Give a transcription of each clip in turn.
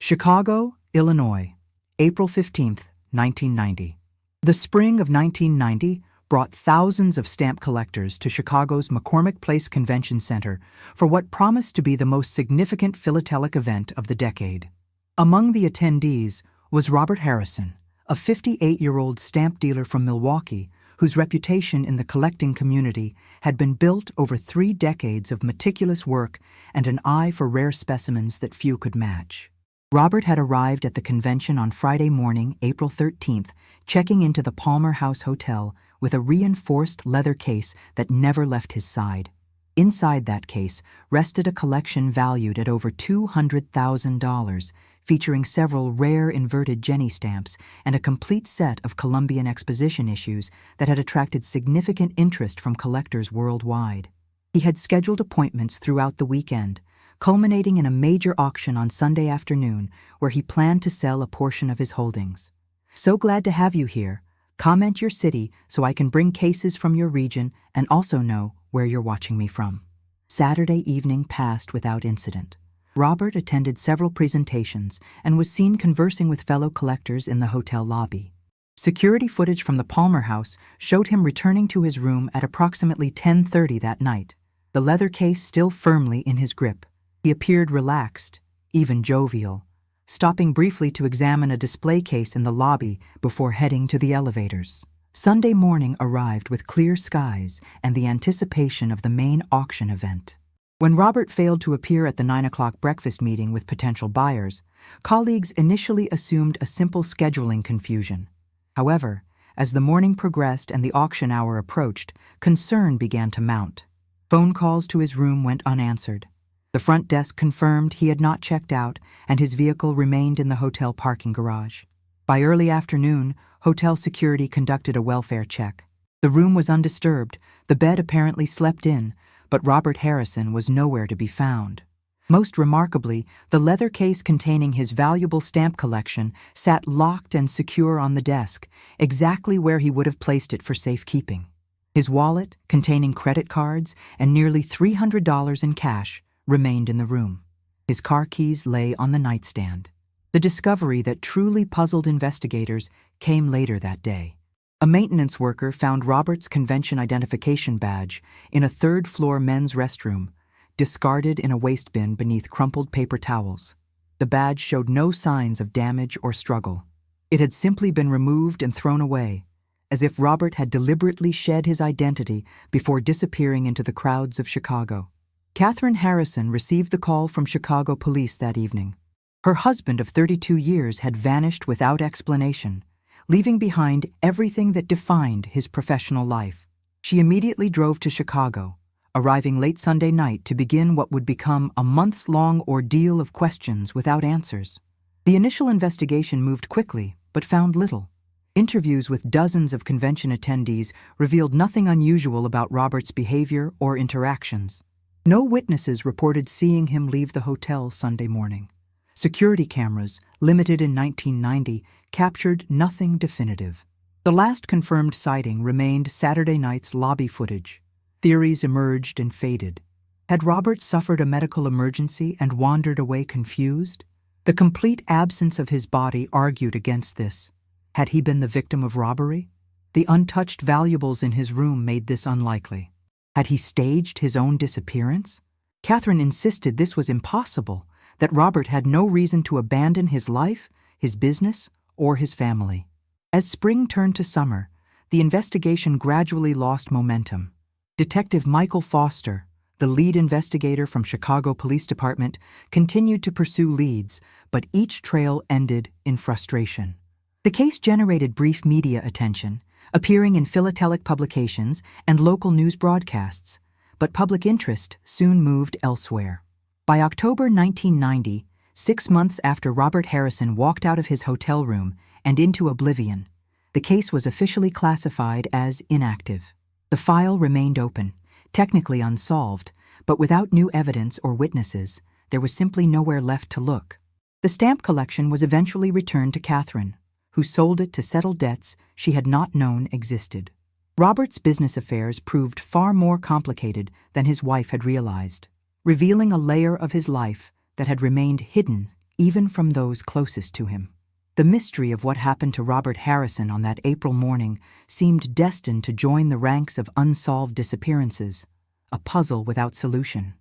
Chicago, Illinois, April 15, 1990. The spring of 1990 brought thousands of stamp collectors to Chicago's McCormick Place Convention Center for what promised to be the most significant philatelic event of the decade. Among the attendees was Robert Harrison, a 58-year-old stamp dealer from Milwaukee whose reputation in the collecting community had been built over 3 decades of meticulous work and an eye for rare specimens that few could match. Robert had arrived at the convention on Friday morning, April 13th, checking into the Palmer House Hotel with a reinforced leather case that never left his side. Inside that case rested a collection valued at over $200,000, featuring several rare inverted Jenny stamps and a complete set of Columbian Exposition issues that had attracted significant interest from collectors worldwide. He had scheduled appointments throughout the weekend, culminating in a major auction on Sunday afternoon where he planned to sell a portion of his holdings. So glad to have you here. Comment your city so I can bring cases from your region and also know where you're watching me from. Saturday evening passed without incident. Robert attended several presentations and was seen conversing with fellow collectors in the hotel lobby. Security footage from the Palmer House showed him returning to his room at approximately 10:30 that night, the leather case still firmly in his grip. He appeared relaxed, even jovial, stopping briefly to examine a display case in the lobby before heading to the elevators. Sunday morning arrived with clear skies and the anticipation of the main auction event. When Robert failed to appear at the 9 o'clock breakfast meeting with potential buyers, colleagues initially assumed a simple scheduling confusion. However, as the morning progressed and the auction hour approached, concern began to mount. Phone calls to his room went unanswered. The front desk confirmed he had not checked out and his vehicle remained in the hotel parking garage. By early afternoon, hotel security conducted a welfare check. The room was undisturbed, the bed apparently slept in, but Robert Harrison was nowhere to be found. Most remarkably, the leather case containing his valuable stamp collection sat locked and secure on the desk, exactly where he would have placed it for safekeeping. His wallet, containing credit cards and nearly $300 in cash, remained in the room. His car keys lay on the nightstand. The discovery that truly puzzled investigators came later that day. A maintenance worker found Robert's convention identification badge in a third-floor men's restroom, discarded in a waste bin beneath crumpled paper towels. The badge showed no signs of damage or struggle. It had simply been removed and thrown away, as if Robert had deliberately shed his identity before disappearing into the crowds of Chicago. Catherine Harrison received the call from Chicago police that evening. Her husband of 32 years had vanished without explanation, leaving behind everything that defined his professional life. She immediately drove to Chicago, arriving late Sunday night to begin what would become a months-long ordeal of questions without answers. The initial investigation moved quickly, but found little. Interviews with dozens of convention attendees revealed nothing unusual about Robert's behavior or interactions. No witnesses reported seeing him leave the hotel Sunday morning. Security cameras, limited in 1990, captured nothing definitive. The last confirmed sighting remained Saturday night's lobby footage. Theories emerged and faded. Had Robert suffered a medical emergency and wandered away confused? The complete absence of his body argued against this. Had he been the victim of robbery? The untouched valuables in his room made this unlikely. Had he staged his own disappearance? Catherine insisted this was impossible, that Robert had no reason to abandon his life, his business, or his family. As spring turned to summer, the investigation gradually lost momentum. Detective Michael Foster, the lead investigator from Chicago Police Department, continued to pursue leads, but each trail ended in frustration. The case generated brief media attention, appearing in philatelic publications and local news broadcasts, but public interest soon moved elsewhere. By October 1990, 6 months after Robert Harrison walked out of his hotel room and into oblivion, the case was officially classified as inactive. The file remained open, technically unsolved, but without new evidence or witnesses, there was simply nowhere left to look. The stamp collection was eventually returned to Catherine, who sold it to settle debts she had not known existed. Robert's business affairs proved far more complicated than his wife had realized, revealing a layer of his life that had remained hidden even from those closest to him. The mystery of what happened to Robert Harrison on that April morning seemed destined to join the ranks of unsolved disappearances, a puzzle without solution.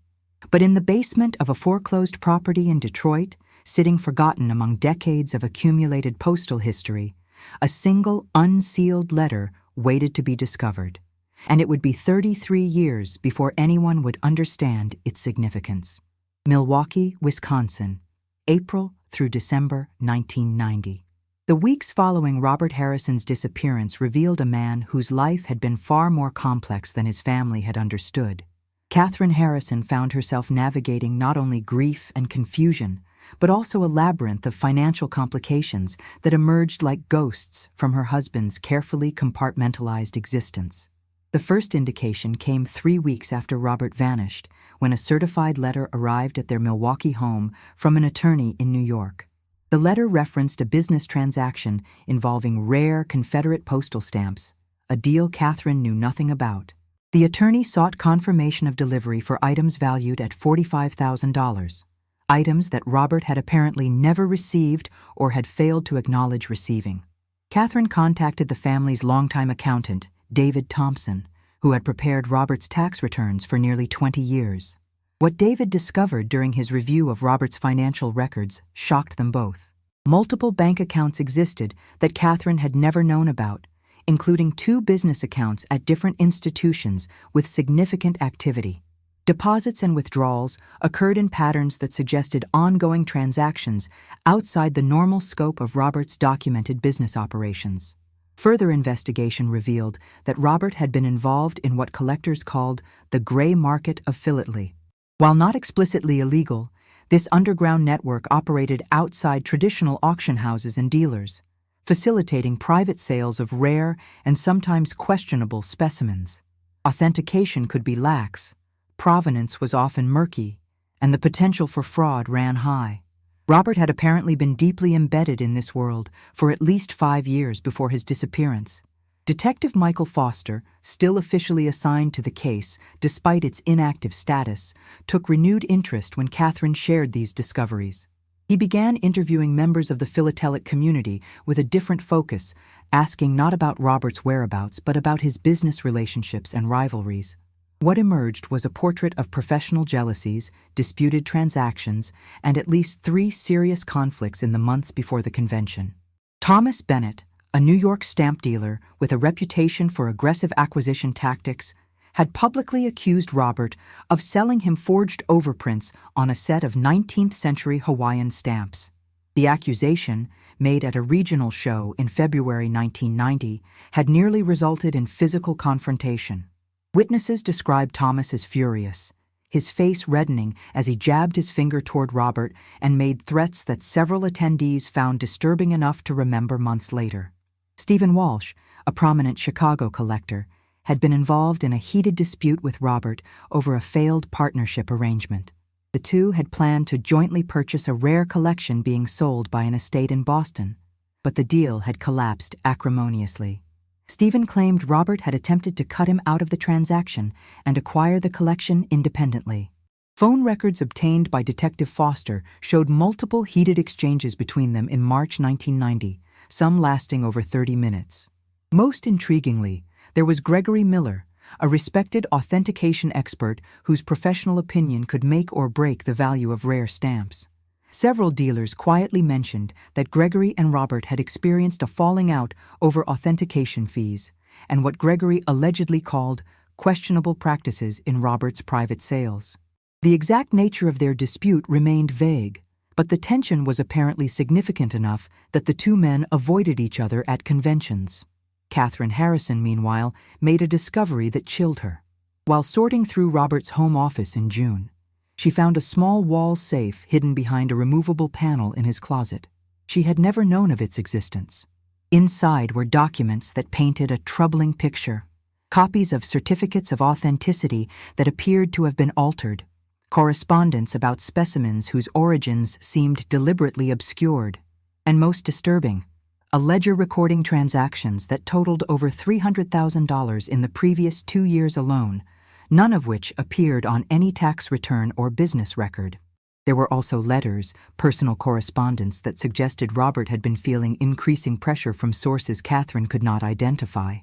But in the basement of a foreclosed property in Detroit, sitting forgotten among decades of accumulated postal history, a single unsealed letter waited to be discovered, and it would be 33 years before anyone would understand its significance. Milwaukee, Wisconsin, April through December 1990. The weeks following Robert Harrison's disappearance revealed a man whose life had been far more complex than his family had understood. Catherine Harrison found herself navigating not only grief and confusion, but also a labyrinth of financial complications that emerged like ghosts from her husband's carefully compartmentalized existence. The first indication came 3 weeks after Robert vanished, when a certified letter arrived at their Milwaukee home from an attorney in New York. The letter referenced a business transaction involving rare Confederate postal stamps, a deal Catherine knew nothing about. The attorney sought confirmation of delivery for items valued at $45,000, items that Robert had apparently never received or had failed to acknowledge receiving. Catherine contacted the family's longtime accountant, David Thompson, who had prepared Robert's tax returns for nearly 20 years. What David discovered during his review of Robert's financial records shocked them both. Multiple bank accounts existed that Catherine had never known about, including 2 business accounts at different institutions with significant activity. Deposits and withdrawals occurred in patterns that suggested ongoing transactions outside the normal scope of Robert's documented business operations. Further investigation revealed that Robert had been involved in what collectors called the gray market of philately. While not explicitly illegal, this underground network operated outside traditional auction houses and dealers, facilitating private sales of rare and sometimes questionable specimens. Authentication could be lax, provenance was often murky, and the potential for fraud ran high. Robert had apparently been deeply embedded in this world for at least 5 years before his disappearance. Detective Michael Foster, still officially assigned to the case despite its inactive status, took renewed interest when Catherine shared these discoveries. He began interviewing members of the philatelic community with a different focus, asking not about Robert's whereabouts but about his business relationships and rivalries. What emerged was a portrait of professional jealousies, disputed transactions, and at least 3 serious conflicts in the months before the convention. Thomas Bennett, a New York stamp dealer with a reputation for aggressive acquisition tactics, had publicly accused Robert of selling him forged overprints on a set of 19th-century Hawaiian stamps. The accusation, made at a regional show in February 1990, had nearly resulted in physical confrontation. Witnesses described Thomas as furious, his face reddening as he jabbed his finger toward Robert and made threats that several attendees found disturbing enough to remember months later. Stephen Walsh, a prominent Chicago collector, had been involved in a heated dispute with Robert over a failed partnership arrangement. The two had planned to jointly purchase a rare collection being sold by an estate in Boston, but the deal had collapsed acrimoniously. Stephen claimed Robert had attempted to cut him out of the transaction and acquire the collection independently. Phone records obtained by Detective Foster showed multiple heated exchanges between them in March 1990, some lasting over 30 minutes. Most intriguingly, there was Gregory Miller, a respected authentication expert whose professional opinion could make or break the value of rare stamps. Several dealers quietly mentioned that Gregory and Robert had experienced a falling out over authentication fees and what Gregory allegedly called questionable practices in Robert's private sales. The exact nature of their dispute remained vague, but the tension was apparently significant enough that the 2 men avoided each other at conventions. Catherine Harrison, meanwhile, made a discovery that chilled her. While sorting through Robert's home office in June, she found a small wall safe hidden behind a removable panel in his closet. She had never known of its existence. Inside were documents that painted a troubling picture, copies of certificates of authenticity that appeared to have been altered, correspondence about specimens whose origins seemed deliberately obscured, and most disturbing, a ledger recording transactions that totaled over $300,000 in the previous 2 years alone, none of which appeared on any tax return or business record. There were also letters, personal correspondence that suggested Robert had been feeling increasing pressure from sources Catherine could not identify.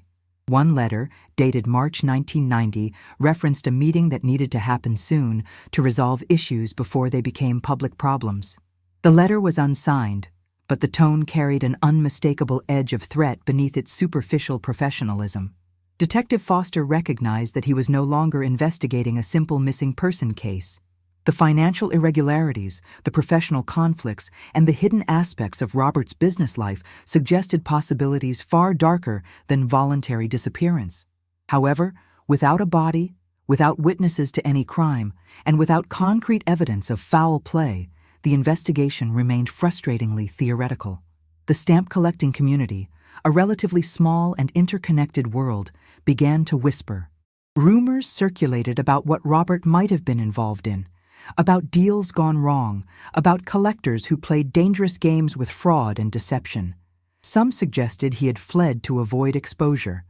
One letter, dated March 1990, referenced a meeting that needed to happen soon to resolve issues before they became public problems. The letter was unsigned, but the tone carried an unmistakable edge of threat beneath its superficial professionalism. Detective Foster recognized that he was no longer investigating a simple missing person case. The financial irregularities, the professional conflicts, and the hidden aspects of Robert's business life suggested possibilities far darker than voluntary disappearance. However, without a body, without witnesses to any crime, and without concrete evidence of foul play, the investigation remained frustratingly theoretical. The stamp collecting community, a relatively small and interconnected world, began to whisper. Rumors circulated about what Robert might have been involved in, about deals gone wrong, about collectors who played dangerous games with fraud and deception. Some suggested he had fled to avoid exposure.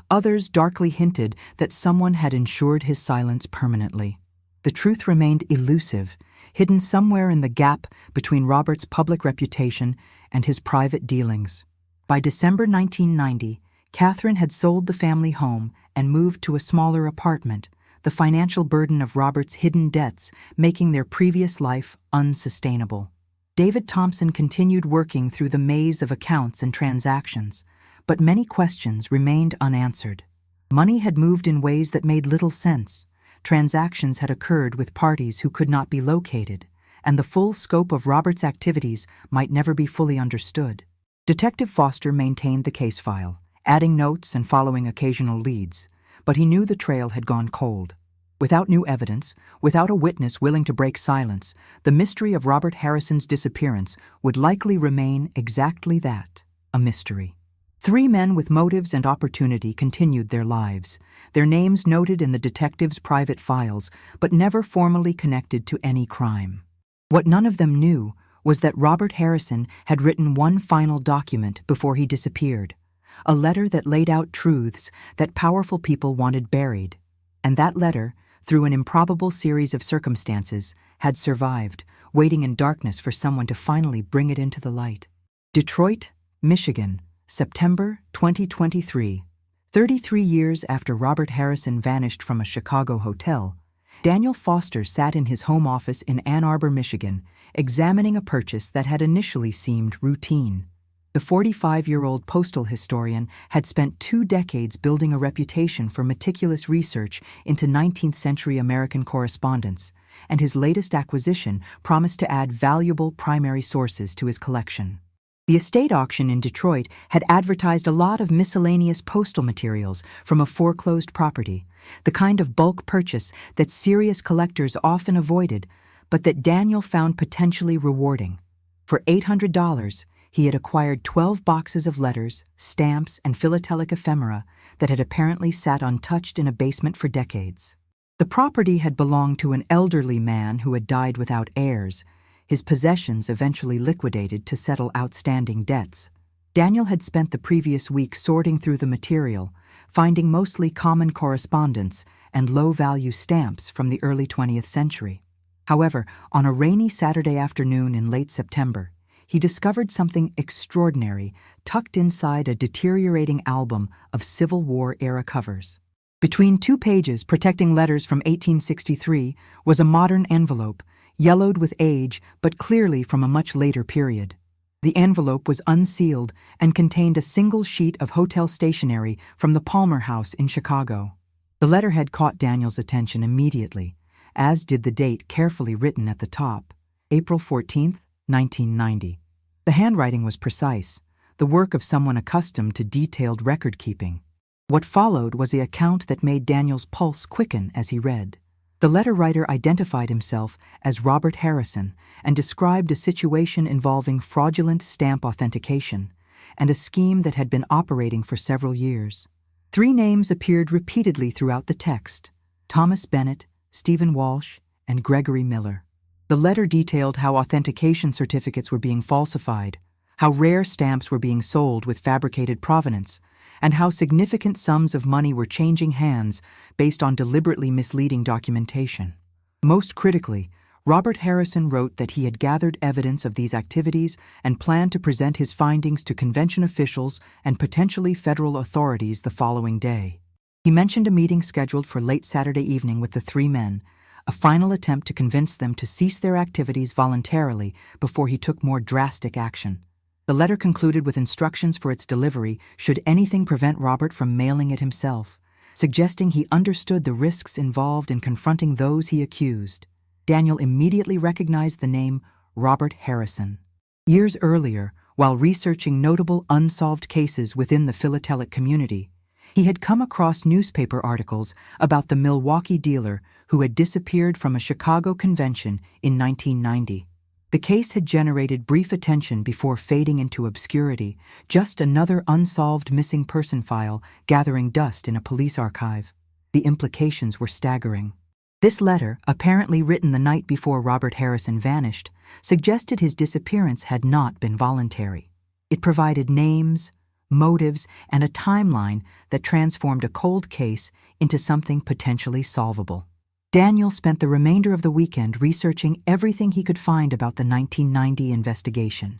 Others darkly hinted that someone had ensured his silence permanently. The truth remained elusive, hidden somewhere in the gap between Robert's public reputation and his private dealings. By December 1990, Catherine had sold the family home and moved to a smaller apartment, the financial burden of Robert's hidden debts making their previous life unsustainable. David Thompson continued working through the maze of accounts and transactions, but many questions remained unanswered. Money had moved in ways that made little sense. Transactions had occurred with parties who could not be located, and the full scope of Robert's activities might never be fully understood. Detective Foster maintained the case file, adding notes and following occasional leads, but he knew the trail had gone cold. Without new evidence, without a witness willing to break silence, the mystery of Robert Harrison's disappearance would likely remain exactly that, a mystery. 3 men with motives and opportunity continued their lives, their names noted in the detectives' private files, but never formally connected to any crime. What none of them knew was that Robert Harrison had written one final document before he disappeared, a letter that laid out truths that powerful people wanted buried. And that letter, through an improbable series of circumstances, had survived, waiting in darkness for someone to finally bring it into the light. Detroit, Michigan, September 2023. 33 years after Robert Harrison vanished from a Chicago hotel, Daniel Foster sat in his home office in Ann Arbor, Michigan, examining a purchase that had initially seemed routine. The 45-year-old postal historian had spent 2 decades building a reputation for meticulous research into 19th-century American correspondence, and his latest acquisition promised to add valuable primary sources to his collection. The estate auction in Detroit had advertised a lot of miscellaneous postal materials from a foreclosed property, the kind of bulk purchase that serious collectors often avoided, but that Daniel found potentially rewarding. For $800, he had acquired 12 boxes of letters, stamps, and philatelic ephemera that had apparently sat untouched in a basement for decades. The property had belonged to an elderly man who had died without heirs, his possessions eventually liquidated to settle outstanding debts. Daniel had spent the previous week sorting through the material, finding mostly common correspondence and low-value stamps from the early 20th century. However, on a rainy Saturday afternoon in late September, he discovered something extraordinary tucked inside a deteriorating album of Civil War-era covers. Between 2 pages protecting letters from 1863 was a modern envelope, yellowed with age but clearly from a much later period. The envelope was unsealed and contained a single sheet of hotel stationery from the Palmer House in Chicago. The letterhead caught Daniel's attention immediately, as did the date carefully written at the top, April 14, 1990. The handwriting was precise, the work of someone accustomed to detailed record-keeping. What followed was the account that made Daniel's pulse quicken as he read. The letter writer identified himself as Robert Harrison and described a situation involving fraudulent stamp authentication and a scheme that had been operating for several years. 3 names appeared repeatedly throughout the text: Thomas Bennett, Stephen Walsh, and Gregory Miller. The letter detailed how authentication certificates were being falsified, how rare stamps were being sold with fabricated provenance, and how significant sums of money were changing hands based on deliberately misleading documentation. Most critically, Robert Harrison wrote that he had gathered evidence of these activities and planned to present his findings to convention officials and potentially federal authorities the following day. He mentioned a meeting scheduled for late Saturday evening with the three men, a final attempt to convince them to cease their activities voluntarily before he took more drastic action. The letter concluded with instructions for its delivery should anything prevent Robert from mailing it himself, suggesting he understood the risks involved in confronting those he accused. Daniel immediately recognized the name Robert Harrison. Years earlier, while researching notable unsolved cases within the philatelic community, he had come across newspaper articles about the Milwaukee dealer who had disappeared from a Chicago convention in 1990. The case had generated brief attention before fading into obscurity, just another unsolved missing person file gathering dust in a police archive. The implications were staggering. This letter, apparently written the night before Robert Harrison vanished, suggested his disappearance had not been voluntary. It provided names, motives, and a timeline that transformed a cold case into something potentially solvable. Daniel spent the remainder of the weekend researching everything he could find about the 1990 investigation,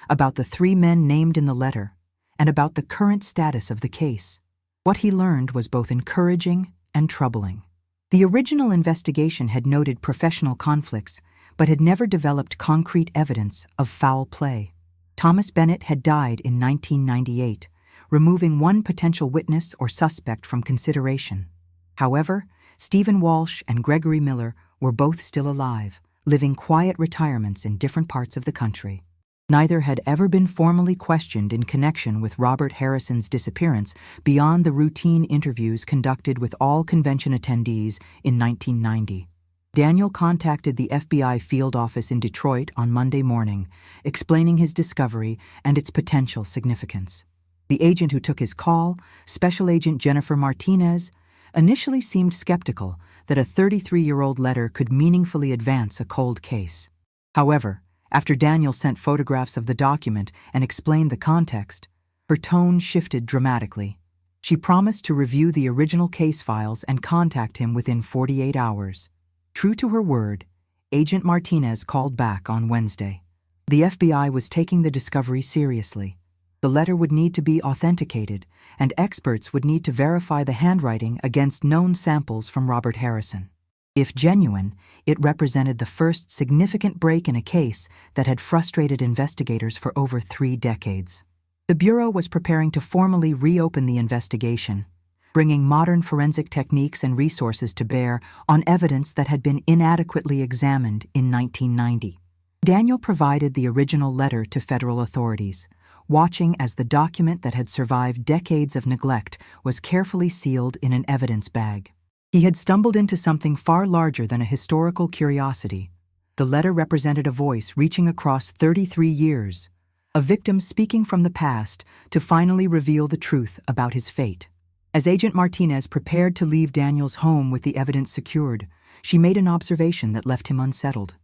about the three men named in the letter, and about the current status of the case. What he learned was both encouraging and troubling. The original investigation had noted professional conflicts, but had never developed concrete evidence of foul play. Thomas Bennett had died in 1998, removing one potential witness or suspect from consideration. However, Stephen Walsh and Gregory Miller were both still alive, living quiet retirements in different parts of the country. Neither had ever been formally questioned in connection with Robert Harrison's disappearance beyond the routine interviews conducted with all convention attendees in 1990. Daniel contacted the FBI field office in Detroit on Monday morning, explaining his discovery and its potential significance. The agent who took his call, Special Agent Jennifer Martinez, initially seemed skeptical that a 33-year-old letter could meaningfully advance a cold case. However, after Daniel sent photographs of the document and explained the context, her tone shifted dramatically. She promised to review the original case files and contact him within 48 hours. True to her word, Agent Martinez called back on Wednesday. The FBI was taking the discovery seriously. The letter would need to be authenticated, and experts would need to verify the handwriting against known samples from Robert Harrison. If genuine, it represented the first significant break in a case that had frustrated investigators for over 3 decades. The Bureau was preparing to formally reopen the investigation, bringing modern forensic techniques and resources to bear on evidence that had been inadequately examined in 1990. Daniel provided the original letter to federal authorities, watching as the document that had survived decades of neglect was carefully sealed in an evidence bag. He had stumbled into something far larger than a historical curiosity. The letter represented a voice reaching across 33 years, a victim speaking from the past to finally reveal the truth about his fate. As Agent Martinez prepared to leave Daniel's home with the evidence secured, she made an observation that left him unsettled.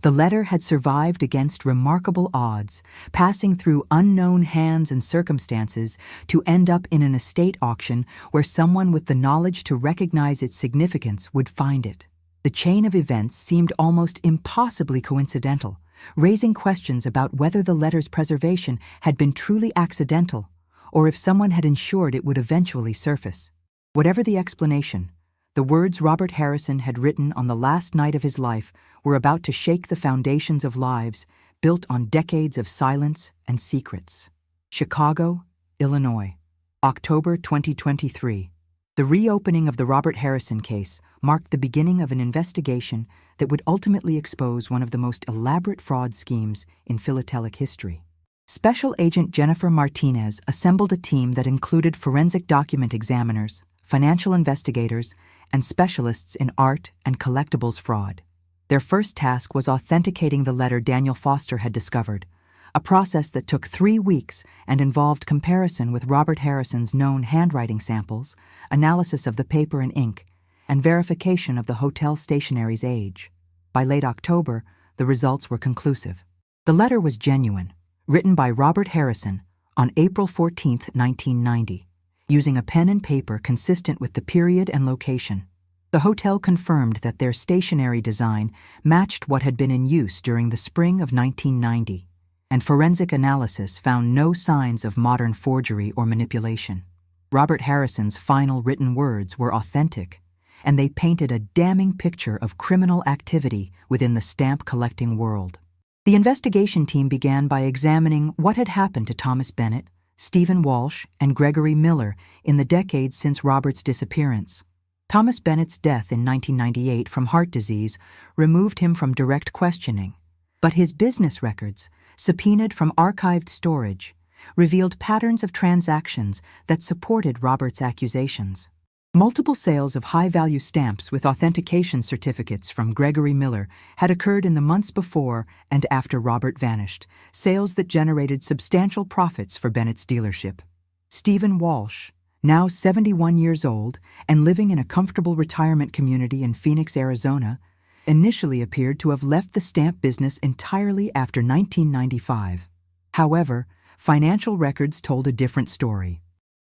The letter had survived against remarkable odds, passing through unknown hands and circumstances to end up in an estate auction where someone with the knowledge to recognize its significance would find it. The chain of events seemed almost impossibly coincidental, raising questions about whether the letter's preservation had been truly accidental or if someone had ensured it would eventually surface. Whatever the explanation, the words Robert Harrison had written on the last night of his life were about to shake the foundations of lives built on decades of silence and secrets. Chicago, Illinois, October 2023. The reopening of the Robert Harrison case marked the beginning of an investigation that would ultimately expose one of the most elaborate fraud schemes in philatelic history. Special Agent Jennifer Martinez assembled a team that included forensic document examiners, financial investigators, and specialists in art and collectibles fraud. Their first task was authenticating the letter Daniel Foster had discovered, a process that took 3 weeks and involved comparison with Robert Harrison's known handwriting samples, analysis of the paper and ink, and verification of the hotel stationery's age. By late October, the results were conclusive. The letter was genuine, written by Robert Harrison on April 14, 1990, using a pen and paper consistent with the period and location. The hotel confirmed that their stationery design matched what had been in use during the spring of 1990, and forensic analysis found no signs of modern forgery or manipulation. Robert Harrison's final written words were authentic, and they painted a damning picture of criminal activity within the stamp collecting world. The investigation team began by examining what had happened to Thomas Bennett, Stephen Walsh, and Gregory Miller in the decades since Robert's disappearance. Thomas Bennett's death in 1998 from heart disease removed him from direct questioning, but his business records, subpoenaed from archived storage, revealed patterns of transactions that supported Robert's accusations. Multiple sales of high-value stamps with authentication certificates from Gregory Miller had occurred in the months before and after Robert vanished, sales that generated substantial profits for Bennett's dealership. Stephen Walsh, now 71 years old and living in a comfortable retirement community in Phoenix, Arizona, initially appeared to have left the stamp business entirely after 1995. However, financial records told a different story.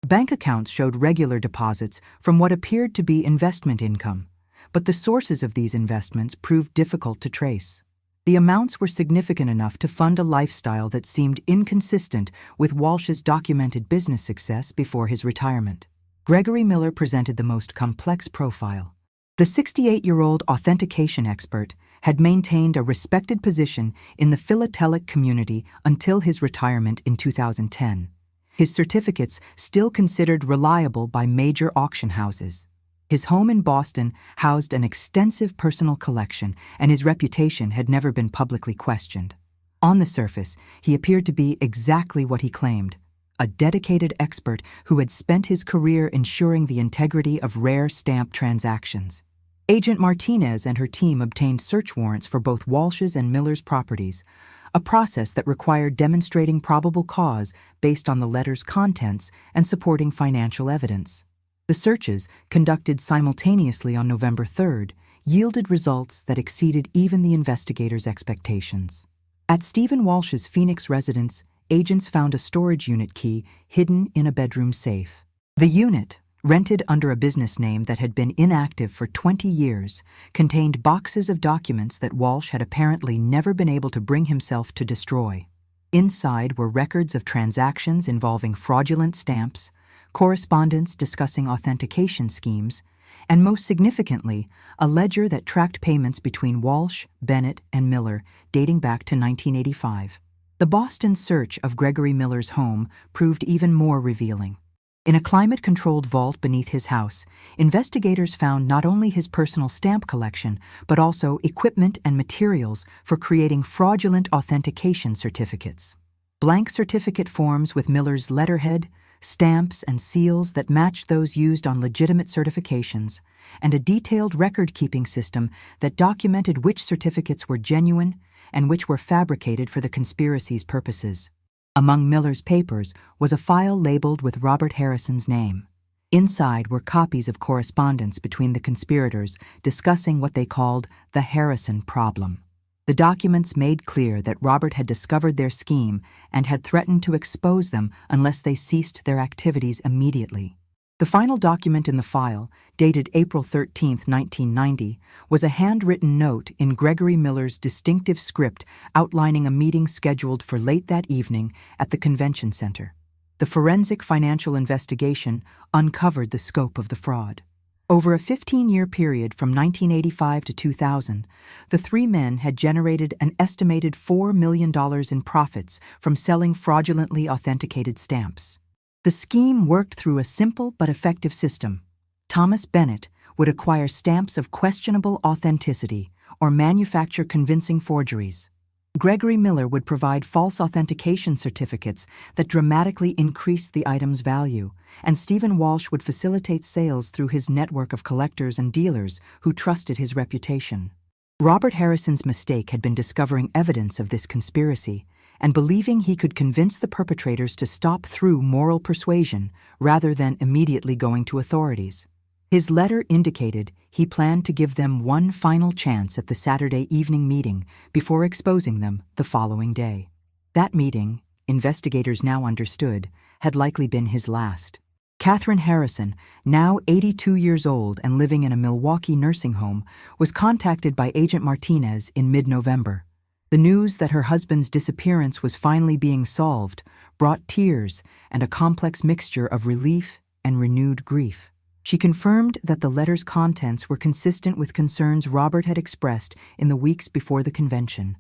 Bank accounts showed regular deposits from what appeared to be investment income, but the sources of these investments proved difficult to trace. The amounts were significant enough to fund a lifestyle that seemed inconsistent with Walsh's documented business success before his retirement. Gregory Miller presented the most complex profile. The 68-year-old authentication expert had maintained a respected position in the philatelic community until his retirement in 2010. His certificates still considered reliable by major auction houses. His home in Boston housed an extensive personal collection, and his reputation had never been publicly questioned. On the surface, he appeared to be exactly what he claimed, a dedicated expert who had spent his career ensuring the integrity of rare stamp transactions. Agent Martinez and her team obtained search warrants for both Walsh's and Miller's properties, a process that required demonstrating probable cause based on the letter's contents and supporting financial evidence. The searches, conducted simultaneously on November 3rd, yielded results that exceeded even the investigators' expectations. At Stephen Walsh's Phoenix residence, agents found a storage unit key hidden in a bedroom safe. The unit, rented under a business name that had been inactive for 20 years, contained boxes of documents that Walsh had apparently never been able to bring himself to destroy. Inside were records of transactions involving fraudulent stamps, correspondence discussing authentication schemes, and most significantly, a ledger that tracked payments between Walsh, Bennett, and Miller dating back to 1985. The Boston search of Gregory Miller's home proved even more revealing. In a climate-controlled vault beneath his house, investigators found not only his personal stamp collection, but also equipment and materials for creating fraudulent authentication certificates. Blank certificate forms with Miller's letterhead, stamps and seals that matched those used on legitimate certifications, and a detailed record-keeping system that documented which certificates were genuine and which were fabricated for the conspiracy's purposes. Among Miller's papers was a file labeled with Robert Harrison's name. Inside were copies of correspondence between the conspirators discussing what they called the Harrison problem. The documents made clear that Robert had discovered their scheme and had threatened to expose them unless they ceased their activities immediately. The final document in the file, dated April 13, 1990, was a handwritten note in Gregory Miller's distinctive script outlining a meeting scheduled for late that evening at the convention center. The forensic financial investigation uncovered the scope of the fraud. Over a 15-year period from 1985 to 2000, the three men had generated an estimated $4 million in profits from selling fraudulently authenticated stamps. The scheme worked through a simple but effective system. Thomas Bennett would acquire stamps of questionable authenticity or manufacture convincing forgeries. Gregory Miller would provide false authentication certificates that dramatically increased the item's value, and Stephen Walsh would facilitate sales through his network of collectors and dealers who trusted his reputation. Robert Harrison's mistake had been discovering evidence of this conspiracy and believing he could convince the perpetrators to stop through moral persuasion rather than immediately going to authorities. His letter indicated he planned to give them one final chance at the Saturday evening meeting before exposing them the following day. That meeting, investigators now understood, had likely been his last. Catherine Harrison, now 82 years old and living in a Milwaukee nursing home, was contacted by Agent Martinez in mid-November. The news that her husband's disappearance was finally being solved brought tears and a complex mixture of relief and renewed grief. She confirmed that the letter's contents were consistent with concerns Robert had expressed in the weeks before the convention,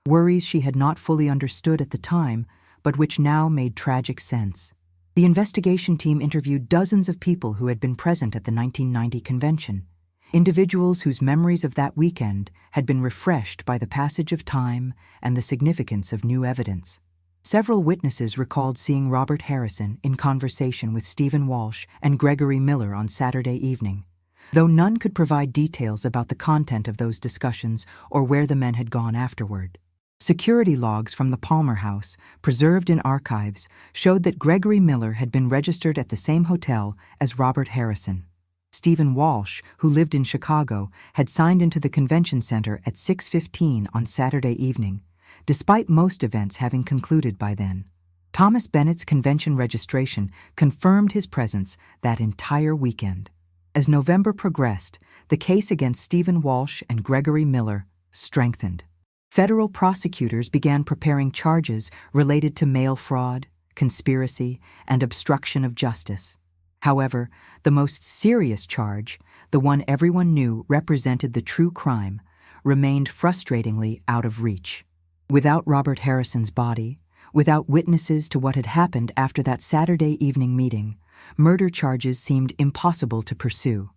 worries she had not fully understood at the time, but which now made tragic sense. The investigation team interviewed dozens of people who had been present at the 1990 convention, individuals whose memories of that weekend had been refreshed by the passage of time and the significance of new evidence. Several witnesses recalled seeing Robert Harrison in conversation with Stephen Walsh and Gregory Miller on Saturday evening, though none could provide details about the content of those discussions or where the men had gone afterward. Security logs from the Palmer House, preserved in archives, showed that Gregory Miller had been registered at the same hotel as Robert Harrison. Stephen Walsh, who lived in Chicago, had signed into the convention center at 6:15 on Saturday evening, despite most events having concluded by then. Thomas Bennett's convention registration confirmed his presence that entire weekend. As November progressed, the case against Stephen Walsh and Gregory Miller strengthened. Federal prosecutors began preparing charges related to mail fraud, conspiracy, and obstruction of justice. However, the most serious charge, the one everyone knew represented the true crime, remained frustratingly out of reach. Without Robert Harrison's body, without witnesses to what had happened after that Saturday evening meeting, murder charges seemed impossible to pursue.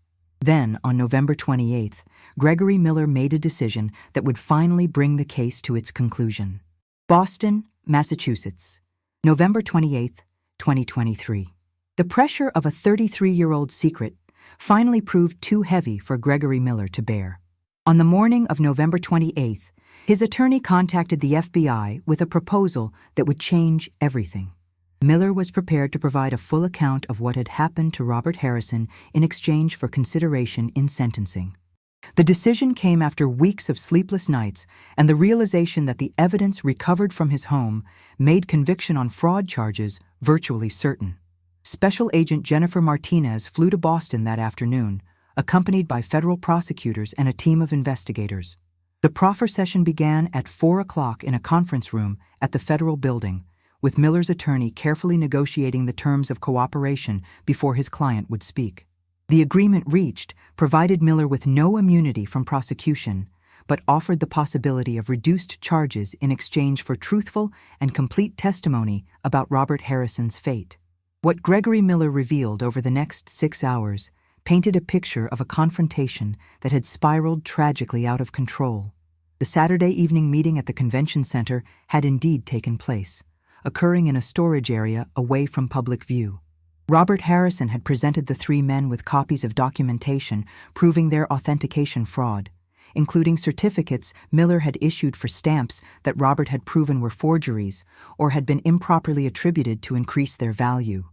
Then, on November 28th, Gregory Miller made a decision that would finally bring the case to its conclusion. Boston, Massachusetts, November 28th, 2023. The pressure of a 33-year-old secret finally proved too heavy for Gregory Miller to bear. On the morning of November 28th, his attorney contacted the FBI with a proposal that would change everything. Miller was prepared to provide a full account of what had happened to Robert Harrison in exchange for consideration in sentencing. The decision came after weeks of sleepless nights and the realization that the evidence recovered from his home made conviction on fraud charges virtually certain. Special Agent Jennifer Martinez flew to Boston that afternoon, accompanied by federal prosecutors and a team of investigators. The proffer session began at 4 o'clock in a conference room at the federal building, with Miller's attorney carefully negotiating the terms of cooperation before his client would speak. The agreement reached provided Miller with no immunity from prosecution, but offered the possibility of reduced charges in exchange for truthful and complete testimony about Robert Harrison's fate. What Gregory Miller revealed over the next 6 hours painted a picture of a confrontation that had spiraled tragically out of control. The Saturday evening meeting at the convention center had indeed taken place, occurring in a storage area away from public view. Robert Harrison had presented the three men with copies of documentation proving their authentication fraud, including certificates Miller had issued for stamps that Robert had proven were forgeries or had been improperly attributed to increase their value.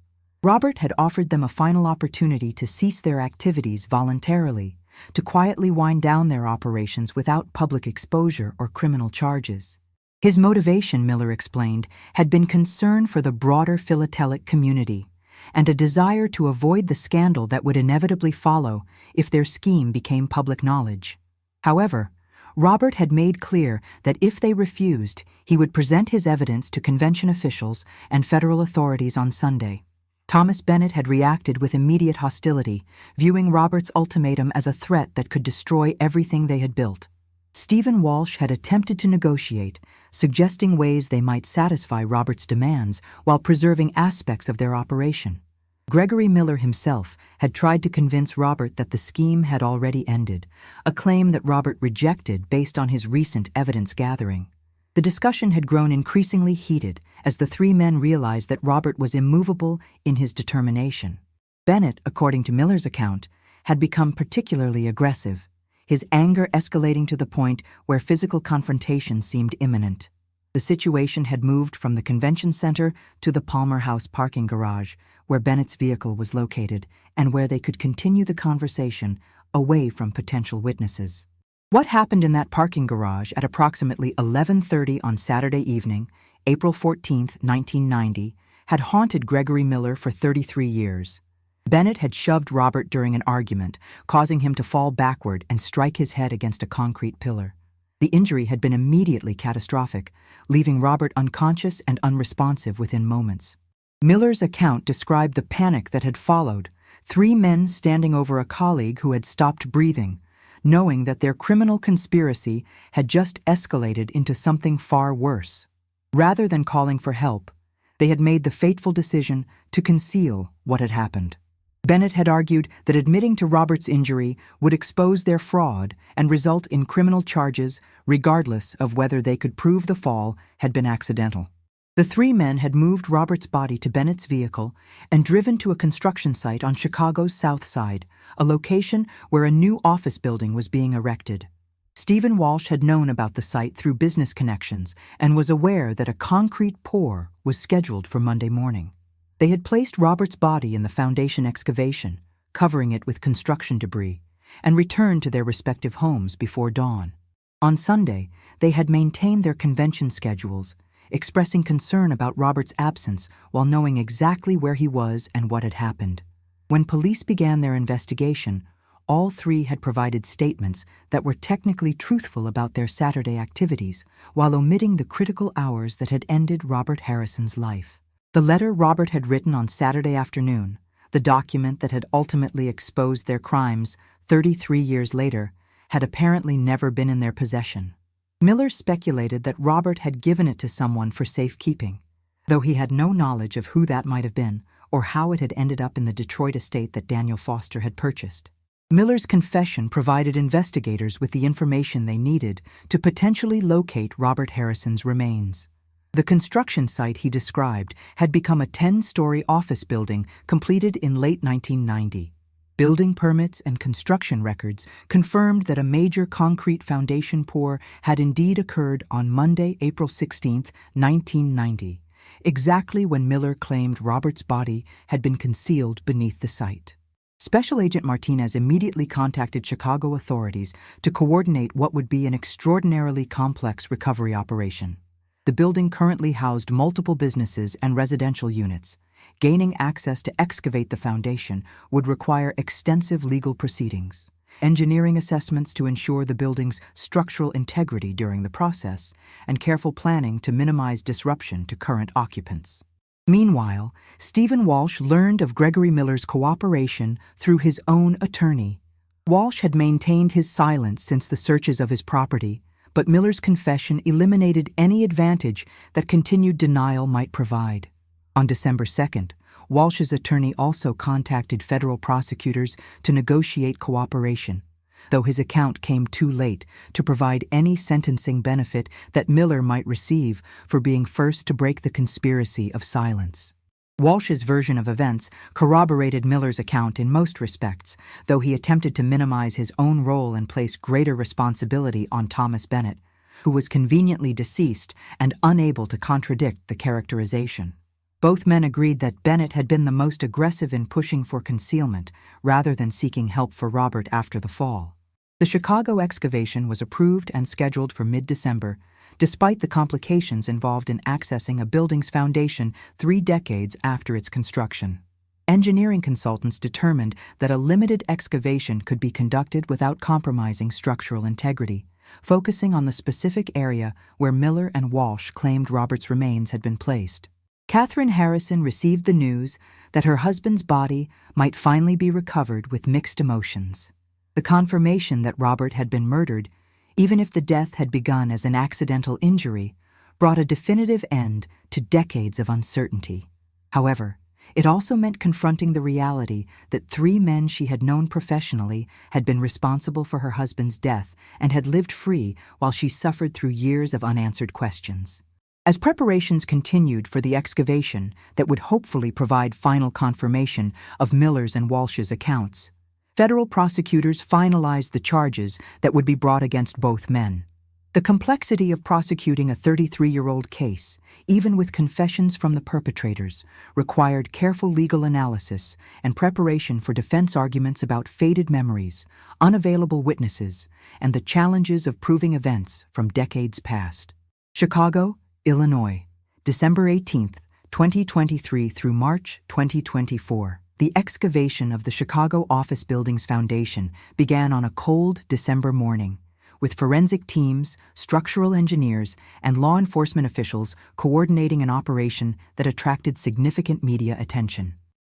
Robert had offered them a final opportunity to cease their activities voluntarily, to quietly wind down their operations without public exposure or criminal charges. His motivation, Miller explained, had been concern for the broader philatelic community and a desire to avoid the scandal that would inevitably follow if their scheme became public knowledge. However, Robert had made clear that if they refused, he would present his evidence to convention officials and federal authorities on Sunday. Thomas Bennett had reacted with immediate hostility, viewing Robert's ultimatum as a threat that could destroy everything they had built. Stephen Walsh had attempted to negotiate, suggesting ways they might satisfy Robert's demands while preserving aspects of their operation. Gregory Miller himself had tried to convince Robert that the scheme had already ended, a claim that Robert rejected based on his recent evidence gathering. The discussion had grown increasingly heated as the three men realized that Robert was immovable in his determination. Bennett, according to Miller's account, had become particularly aggressive, his anger escalating to the point where physical confrontation seemed imminent. The situation had moved from the convention center to the Palmer House parking garage, where Bennett's vehicle was located and where they could continue the conversation away from potential witnesses. What happened in that parking garage at approximately 11:30 on Saturday evening, April 14, 1990, had haunted Gregory Miller for 33 years. Bennett had shoved Robert during an argument, causing him to fall backward and strike his head against a concrete pillar. The injury had been immediately catastrophic, leaving Robert unconscious and unresponsive within moments. Miller's account described the panic that had followed, 3 men standing over a colleague who had stopped breathing, knowing that their criminal conspiracy had just escalated into something far worse. Rather than calling for help, they had made the fateful decision to conceal what had happened. Bennett had argued that admitting to Robert's injury would expose their fraud and result in criminal charges regardless of whether they could prove the fall had been accidental. The 3 men had moved Robert's body to Bennett's vehicle and driven to a construction site on Chicago's South Side, a location where a new office building was being erected. Stephen Walsh had known about the site through business connections and was aware that a concrete pour was scheduled for Monday morning. They had placed Robert's body in the foundation excavation, covering it with construction debris, and returned to their respective homes before dawn. On Sunday, they had maintained their convention schedules, expressing concern about Robert's absence while knowing exactly where he was and what had happened. When police began their investigation, all 3 had provided statements that were technically truthful about their Saturday activities, while omitting the critical hours that had ended Robert Harrison's life. The letter Robert had written on Saturday afternoon, the document that had ultimately exposed their crimes 33 years later, had apparently never been in their possession. Miller speculated that Robert had given it to someone for safekeeping, though he had no knowledge of who that might have been or how it had ended up in the Detroit estate that Daniel Foster had purchased. Miller's confession provided investigators with the information they needed to potentially locate Robert Harrison's remains. The construction site he described had become a 10-story office building completed in late 1990. Building permits and construction records confirmed that a major concrete foundation pour had indeed occurred on Monday, April 16, 1990, exactly when Miller claimed Robert's body had been concealed beneath the site. Special Agent Martinez immediately contacted Chicago authorities to coordinate what would be an extraordinarily complex recovery operation. The building currently housed multiple businesses and residential units. Gaining access to excavate the foundation would require extensive legal proceedings, engineering assessments to ensure the building's structural integrity during the process, and careful planning to minimize disruption to current occupants. Meanwhile, Stephen Walsh learned of Gregory Miller's cooperation through his own attorney. Walsh had maintained his silence since the searches of his property, but Miller's confession eliminated any advantage that continued denial might provide. On December 2nd, Walsh's attorney also contacted federal prosecutors to negotiate cooperation, though his account came too late to provide any sentencing benefit that Miller might receive for being first to break the conspiracy of silence. Walsh's version of events corroborated Miller's account in most respects, though he attempted to minimize his own role and place greater responsibility on Thomas Bennett, who was conveniently deceased and unable to contradict the characterization. Both men agreed that Bennett had been the most aggressive in pushing for concealment rather than seeking help for Robert after the fall. The Chicago excavation was approved and scheduled for mid-December, despite the complications involved in accessing a building's foundation 3 decades after its construction. Engineering consultants determined that a limited excavation could be conducted without compromising structural integrity, focusing on the specific area where Miller and Walsh claimed Robert's remains had been placed. Catherine Harrison received the news that her husband's body might finally be recovered with mixed emotions. The confirmation that Robert had been murdered, even if the death had begun as an accidental injury, brought a definitive end to decades of uncertainty. However, it also meant confronting the reality that 3 men she had known professionally had been responsible for her husband's death and had lived free while she suffered through years of unanswered questions. As preparations continued for the excavation that would hopefully provide final confirmation of Miller's and Walsh's accounts, federal prosecutors finalized the charges that would be brought against both men. The complexity of prosecuting a 33-year-old case, even with confessions from the perpetrators, required careful legal analysis and preparation for defense arguments about faded memories, unavailable witnesses, and the challenges of proving events from decades past. Chicago, Illinois, December 18, 2023 through March 2024. The excavation of the Chicago office building's foundation began on a cold December morning, with forensic teams, structural engineers, and law enforcement officials coordinating an operation that attracted significant media attention.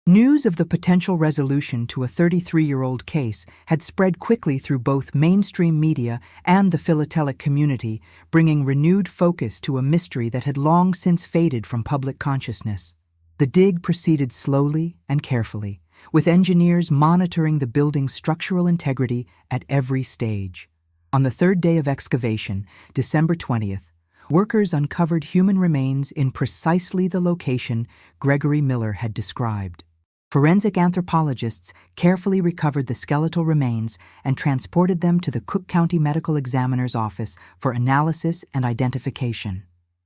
News of the potential resolution to a 33-year-old case had spread quickly through both mainstream media and the philatelic community, bringing renewed focus to a mystery that had long since faded from public consciousness. The dig proceeded slowly and carefully, with engineers monitoring the building's structural integrity at every stage. On the third day of excavation, December 20th, workers uncovered human remains in precisely the location Gregory Miller had described. Forensic anthropologists carefully recovered the skeletal remains and transported them to the Cook County Medical Examiner's office for analysis and identification.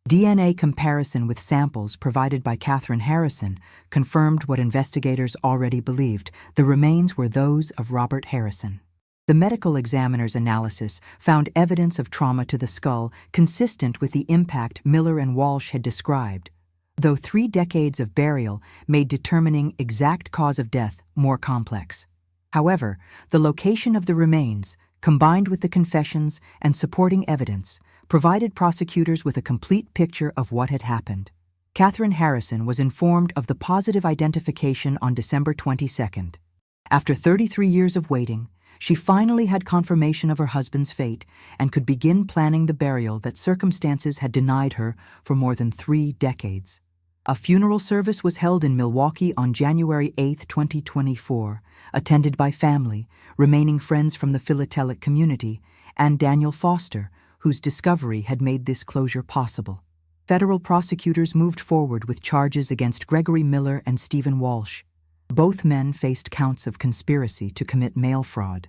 DNA comparison with samples provided by Catherine Harrison confirmed what investigators already believed: the remains were those of Robert Harrison. The medical examiner's analysis found evidence of trauma to the skull consistent with the impact Miller and Walsh had described, though 3 decades of burial made determining exact cause of death more complex. However, the location of the remains, combined with the confessions and supporting evidence, provided prosecutors with a complete picture of what had happened. Catherine Harrison was informed of the positive identification on December 22nd. After 33 years of waiting, she finally had confirmation of her husband's fate and could begin planning the burial that circumstances had denied her for more than 3 decades. A funeral service was held in Milwaukee on January 8, 2024, attended by family, remaining friends from the philatelic community, and Daniel Foster, whose discovery had made this closure possible. Federal prosecutors moved forward with charges against Gregory Miller and Stephen Walsh. Both men faced counts of conspiracy to commit mail fraud,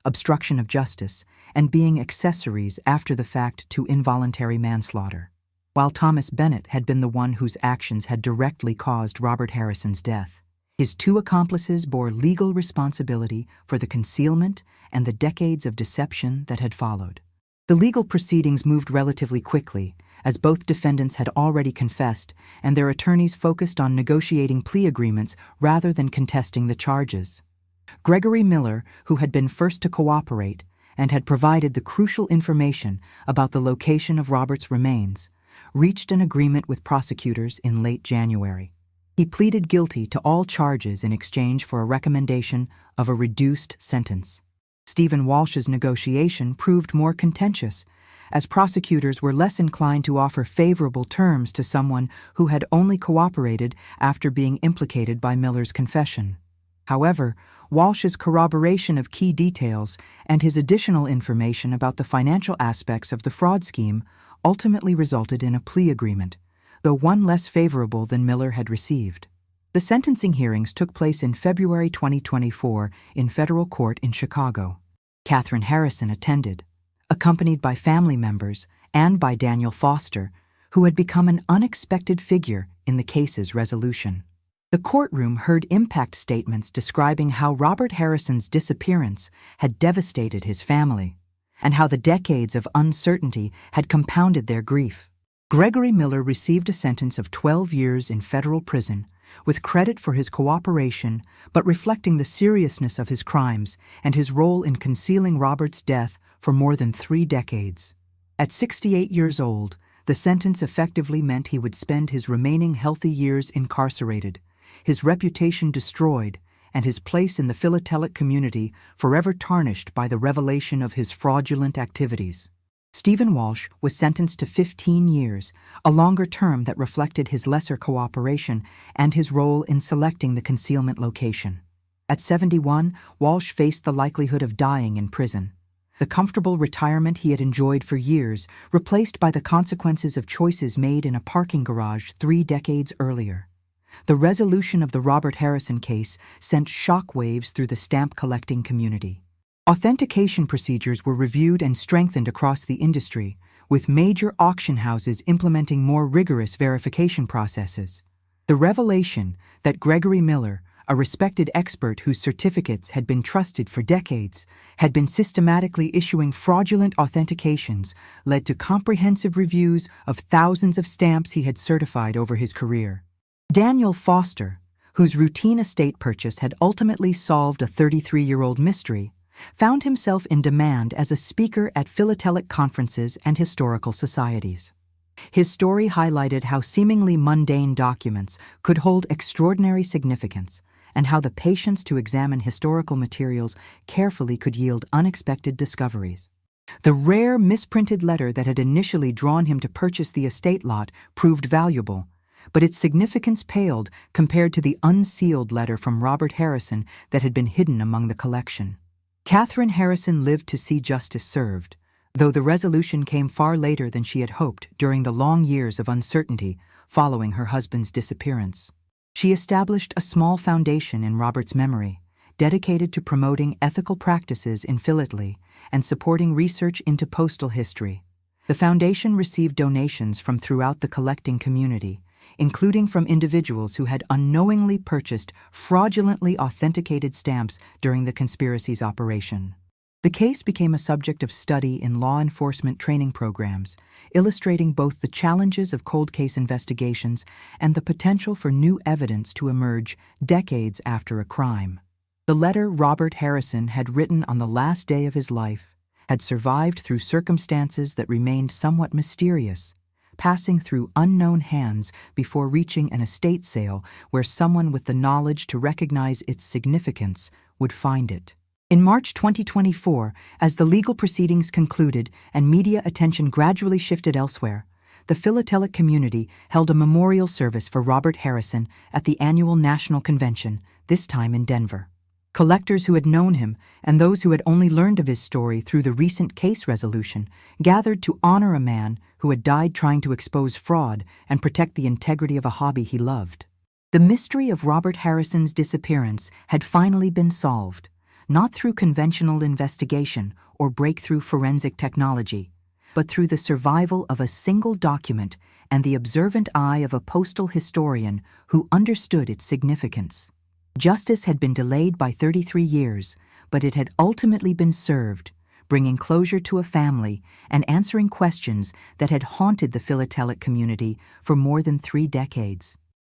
obstruction of justice, and being accessories after the fact to involuntary manslaughter. While Thomas Bennett had been the one whose actions had directly caused Robert Harrison's death, his 2 accomplices bore legal responsibility for the concealment and the decades of deception that had followed. The legal proceedings moved relatively quickly, as both defendants had already confessed, and their attorneys focused on negotiating plea agreements rather than contesting the charges. Gregory Miller, who had been first to cooperate and had provided the crucial information about the location of Robert's remains, reached an agreement with prosecutors in late January. He pleaded guilty to all charges in exchange for a recommendation of a reduced sentence. Stephen Walsh's negotiation proved more contentious, as prosecutors were less inclined to offer favorable terms to someone who had only cooperated after being implicated by Miller's confession. However, Walsh's corroboration of key details and his additional information about the financial aspects of the fraud scheme ultimately resulted in a plea agreement, though one less favorable than Miller had received. The sentencing hearings took place in February 2024 in federal court in Chicago. Catherine Harrison attended, accompanied by family members and by Daniel Foster, who had become an unexpected figure in the case's resolution. The courtroom heard impact statements describing how Robert Harrison's disappearance had devastated his family, and how the decades of uncertainty had compounded their grief. Gregory Miller received a sentence of 12 years in federal prison, with credit for his cooperation, but reflecting the seriousness of his crimes and his role in concealing Robert's death for more than 3 decades. At 68 years old, the sentence effectively meant he would spend his remaining healthy years incarcerated, his reputation destroyed, and his place in the philatelic community forever tarnished by the revelation of his fraudulent activities. Stephen Walsh was sentenced to 15 years, a longer term that reflected his lesser cooperation and his role in selecting the concealment location. At 71, Walsh faced the likelihood of dying in prison. The comfortable retirement he had enjoyed for years replaced by the consequences of choices made in a parking garage 3 decades earlier. The resolution of the Robert Harrison case sent shockwaves through the stamp-collecting community. Authentication procedures were reviewed and strengthened across the industry, with major auction houses implementing more rigorous verification processes. The revelation that Gregory Miller, a respected expert whose certificates had been trusted for decades, had been systematically issuing fraudulent authentications led to comprehensive reviews of thousands of stamps he had certified over his career. Daniel Foster, whose routine estate purchase had ultimately solved a 33-year-old mystery, found himself in demand as a speaker at philatelic conferences and historical societies. His story highlighted how seemingly mundane documents could hold extraordinary significance, and how the patience to examine historical materials carefully could yield unexpected discoveries. The rare misprinted letter that had initially drawn him to purchase the estate lot proved valuable, but its significance paled compared to the unsealed letter from Robert Harrison that had been hidden among the collection. Catherine Harrison lived to see justice served, though the resolution came far later than she had hoped during the long years of uncertainty following her husband's disappearance. She established a small foundation in Robert's memory, dedicated to promoting ethical practices in philately and supporting research into postal history. The foundation received donations from throughout the collecting community, including from individuals who had unknowingly purchased fraudulently authenticated stamps during the conspiracy's operation. The case became a subject of study in law enforcement training programs, illustrating both the challenges of cold case investigations and the potential for new evidence to emerge decades after a crime. The letter Robert Harrison had written on the last day of his life had survived through circumstances that remained somewhat mysterious, passing through unknown hands before reaching an estate sale where someone with the knowledge to recognize its significance would find it. In March 2024, as the legal proceedings concluded and media attention gradually shifted elsewhere, the philatelic community held a memorial service for Robert Harrison at the annual National Convention, this time in Denver. Collectors who had known him and those who had only learned of his story through the recent case resolution gathered to honor a man who had died trying to expose fraud and protect the integrity of a hobby he loved. The mystery of Robert Harrison's disappearance had finally been solved, not through conventional investigation or breakthrough forensic technology, but through the survival of a single document and the observant eye of a postal historian who understood its significance. Justice had been delayed by 33 years, but it had ultimately been served, bringing closure to a family and answering questions that had haunted the philatelic community for more than 3 decades.